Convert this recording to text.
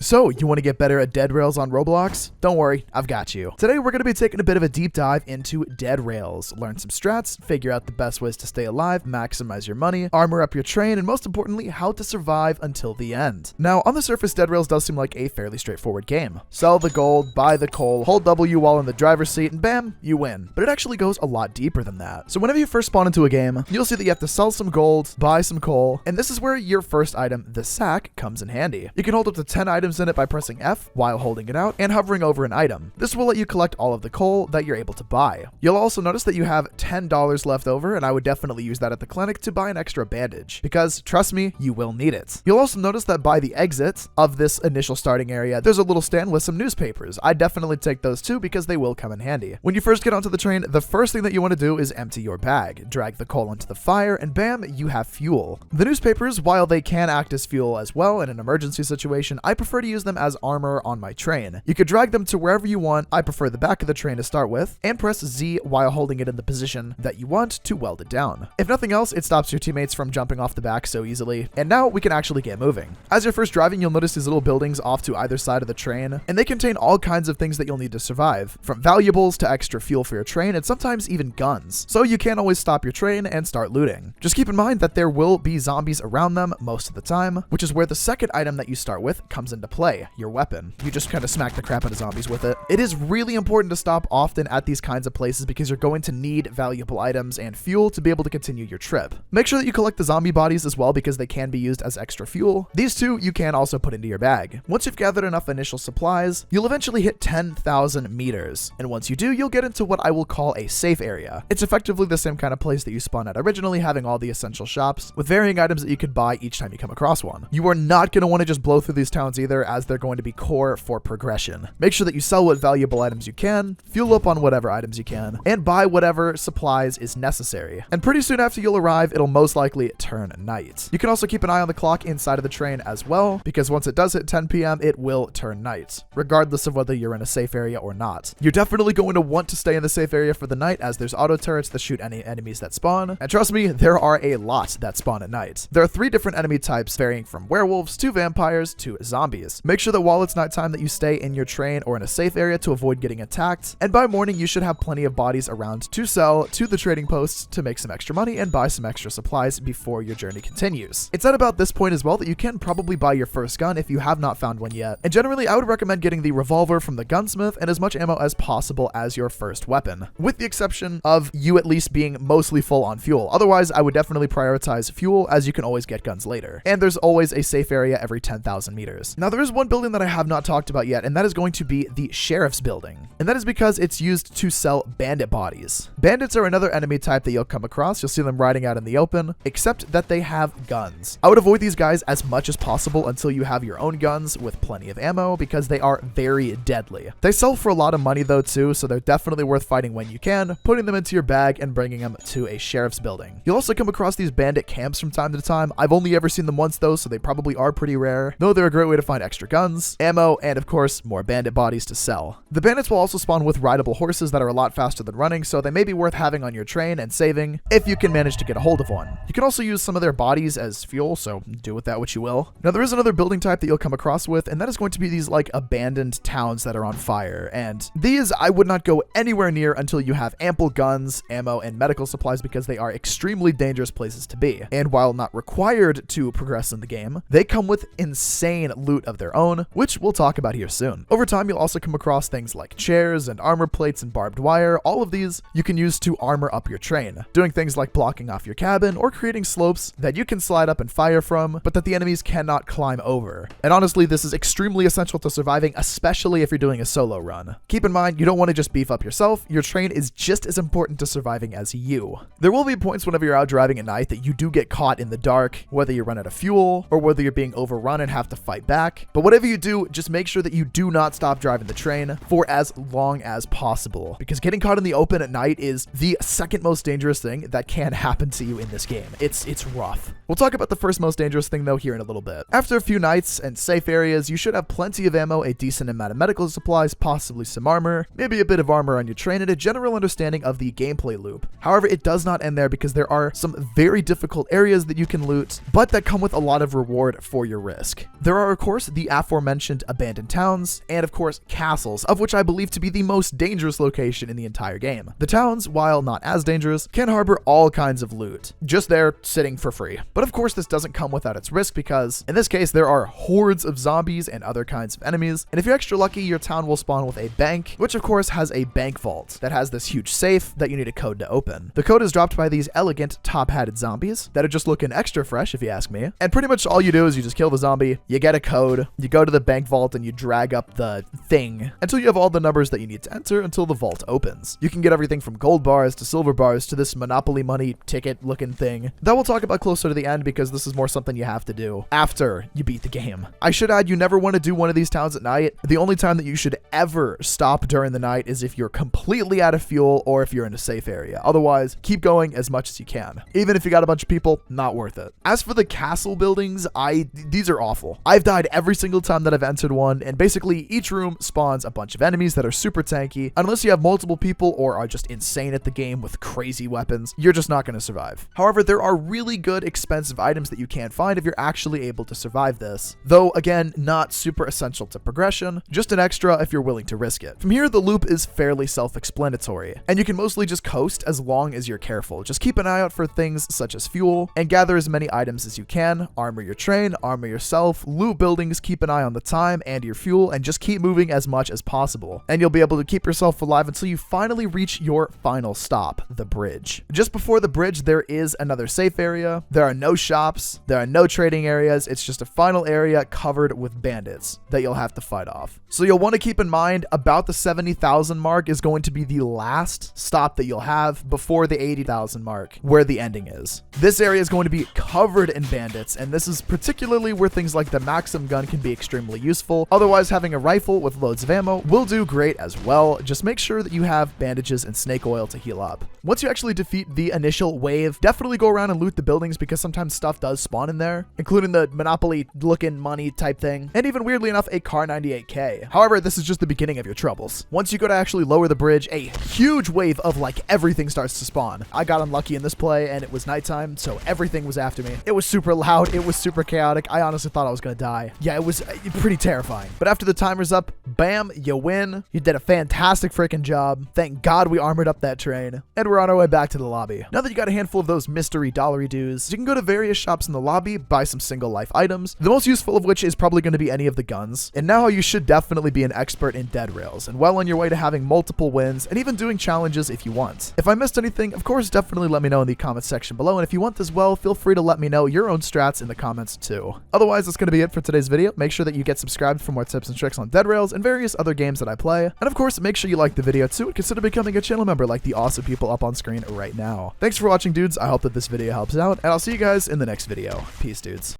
So, you want to get better at dead rails on Roblox? Don't worry, I've got you. Today, we're going to be taking a bit of a deep dive into dead rails, learn some strats, figure out the best ways to stay alive, maximize your money, armor up your train, and most importantly, how to survive until the end. Now, on the surface, dead rails does seem like a fairly straightforward game. Sell the gold, buy the coal, hold W while in the driver's seat, and bam, you win. But it actually goes a lot deeper than that. So whenever you first spawn into a game, you'll see that you have to sell some gold, buy some coal, and this is where your first item, the sack, comes in handy. You can hold up to 10 items in it by pressing F while holding it out and hovering over an item. This will let you collect all of the coal that you're able to buy. You'll also notice that you have $10 left over, and I would definitely use that at the clinic to buy an extra bandage, because trust me, you will need it. You'll also notice that by the exit of this initial starting area, there's a little stand with some newspapers. I definitely take those too because they will come in handy. When you first get onto the train, the first thing that you want to do is empty your bag, drag the coal into the fire, and bam, you have fuel. The newspapers, while they can act as fuel as well in an emergency situation, I prefer to use them as armor on my train. You could drag them to wherever you want. I prefer the back of the train to start with, and press Z while holding it in the position that you want to weld it down. If nothing else, it stops your teammates from jumping off the back so easily. And now we can actually get moving. As you're first driving, you'll notice these little buildings off to either side of the train, and they contain all kinds of things that you'll need to survive, from valuables to extra fuel for your train, and sometimes even guns. So you can't always stop your train and start looting. Just keep in mind that there will be zombies around them most of the time, which is where the second item that you start with comes into play, your weapon. You just kind of smack the crap out of zombies with it. It is really important to stop often at these kinds of places because you're going to need valuable items and fuel to be able to continue your trip. Make sure that you collect the zombie bodies as well because they can be used as extra fuel. These two you can also put into your bag. Once you've gathered enough initial supplies, you'll eventually hit 10,000 meters. And once you do, you'll get into what I will call a safe area. It's effectively the same kind of place that you spawned at originally, having all the essential shops with varying items that you could buy each time you come across one. You are not going to want to just blow through these towns either, as they're going to be core for progression. Make sure that you sell what valuable items you can, fuel up on whatever items you can, and buy whatever supplies is necessary. And pretty soon after you'll arrive, it'll most likely turn night. You can also keep an eye on the clock inside of the train as well, because once it does hit 10 p.m., it will turn night, regardless of whether you're in a safe area or not. You're definitely going to want to stay in the safe area for the night, as there's auto turrets that shoot any enemies that spawn. And trust me, there are a lot that spawn at night. There are 3 different enemy types, varying from werewolves to vampires to zombies. Make sure that while it's nighttime that you stay in your train or in a safe area to avoid getting attacked, and by morning you should have plenty of bodies around to sell to the trading posts to make some extra money and buy some extra supplies before your journey continues. It's at about this point as well that you can probably buy your first gun if you have not found one yet, and generally I would recommend getting the revolver from the gunsmith and as much ammo as possible as your first weapon, with the exception of you at least being mostly full on fuel. Otherwise, I would definitely prioritize fuel, as you can always get guns later, and there's always a safe area every 10,000 meters. Now there is one building that I have not talked about yet, and that is going to be the sheriff's building. And that is because it's used to sell bandit bodies. Bandits are another enemy type that you'll come across. You'll see them riding out in the open, except that they have guns. I would avoid these guys as much as possible until you have your own guns with plenty of ammo, because they are very deadly. They sell for a lot of money though too, so they're definitely worth fighting when you can, putting them into your bag and bringing them to a sheriff's building. You'll also come across these bandit camps from time to time. I've only ever seen them once though, so they probably are pretty rare, though they're a great way to find extra guns, ammo, and of course, more bandit bodies to sell. The bandits will also spawn with rideable horses that are a lot faster than running, so they may be worth having on your train and saving if you can manage to get a hold of one. You can also use some of their bodies as fuel, so do with that what you will. Now there is another building type that you'll come across with, and that is going to be these like abandoned towns that are on fire, and these I would not go anywhere near until you have ample guns, ammo, and medical supplies, because they are extremely dangerous places to be. And while not required to progress in the game, they come with insane loot of their own, which we'll talk about here soon. Over time, you'll also come across things like chairs and armor plates and barbed wire. All of these you can use to armor up your train, doing things like blocking off your cabin or creating slopes that you can slide up and fire from, but that the enemies cannot climb over. And honestly, this is extremely essential to surviving, especially if you're doing a solo run. Keep in mind, you don't want to just beef up yourself. Your train is just as important to surviving as you. There will be points whenever you're out driving at night that you do get caught in the dark, whether you run out of fuel or whether you're being overrun and have to fight back. But whatever you do, just make sure that you do not stop driving the train for as long as possible, because getting caught in the open at night is the second most dangerous thing that can happen to you in this game. It's rough. We'll talk about the first most dangerous thing though here in a little bit. After a few nights and safe areas, you should have plenty of ammo, a decent amount of medical supplies, possibly some armor, maybe a bit of armor on your train, and a general understanding of the gameplay loop. However, it does not end there, because there are some very difficult areas that you can loot, but that come with a lot of reward for your risk. There are of course the aforementioned abandoned towns, and of course castles, of which I believe to be the most dangerous location in the entire game. The towns, while not as dangerous, can harbor all kinds of loot, just there sitting for free. But of course this doesn't come without its risk because, in this case, there are hordes of zombies and other kinds of enemies, and if you're extra lucky, your town will spawn with a bank, which of course has a bank vault that has this huge safe that you need a code to open. The code is dropped by these elegant top-hatted zombies that are just looking extra fresh if you ask me, and pretty much all you do is you just kill the zombie, you get a code, you go to the bank vault and you drag up the thing until you have all the numbers that you need to enter until the vault opens. You can get everything from gold bars to silver bars to this Monopoly money ticket looking thing that we'll talk about closer to the end because this is more something you have to do after you beat the game. I should add, you never want to do one of these towns at night. The only time that you should ever stop during the night is if you're completely out of fuel or if you're in a safe area. Otherwise, keep going as much as you can. Even if you got a bunch of people, not worth it. As for the castle buildings, these are awful. I've died every single time that I've entered one, and basically each room spawns a bunch of enemies that are super tanky. Unless you have multiple people or are just insane at the game with crazy weapons, you're just not going to survive. However, there are really good expensive items that you can find if you're actually able to survive this. Though, again, not super essential to progression, just an extra if you're willing to risk it. From here, the loop is fairly self-explanatory, and you can mostly just coast as long as you're careful. Just keep an eye out for things such as fuel, and gather as many items as you can, armor your train, armor yourself, loot buildings, keep an eye on the time and your fuel, and just keep moving as much as possible. And you'll be able to keep yourself alive until you finally reach your final stop, the bridge. Just before the bridge, there is another safe area. There are no shops, there are no trading areas, it's just a final area covered with bandits that you'll have to fight off. So you'll want to keep in mind about the 70,000 mark is going to be the last stop that you'll have before the 80,000 mark, where the ending is. This area is going to be covered in bandits, and this is particularly where things like the Maxim gun can be extremely useful. Otherwise, having a rifle with loads of ammo will do great as well. Just make sure that you have bandages and snake oil to heal up. Once you actually defeat the initial wave, definitely go around and loot the buildings because sometimes stuff does spawn in there, including the Monopoly looking money type thing, and even weirdly enough, a Car 98K. However, this is just the beginning of your troubles. Once you go to actually lower the bridge, a huge wave of like everything starts to spawn. I got unlucky in this play and it was nighttime, so everything was after me. It was super loud, it was super chaotic. I honestly thought I was gonna die. Yeah, it was pretty terrifying. But after the timer's up, bam, you win. You did a fantastic freaking job. Thank God we armored up that train. And we're on our way back to the lobby. Now that you got a handful of those mystery dollary dues, you can go to various shops in the lobby, buy some single life items, the most useful of which is probably going to be any of the guns. And now you should definitely be an expert in dead rails and well on your way to having multiple wins and even doing challenges if you want. If I missed anything, of course, definitely let me know in the comments section below. And if you want as well, feel free to let me know your own strats in the comments too. Otherwise, that's going to be it for today's video. Make sure that you get subscribed for more tips and tricks on dead rails and various other games that I play. And of course, make sure you like the video too and consider becoming a channel member like the awesome people up on screen right now. Thanks for watching, dudes. I hope that this video helps out, and I'll see you guys in the next video. Peace, dudes.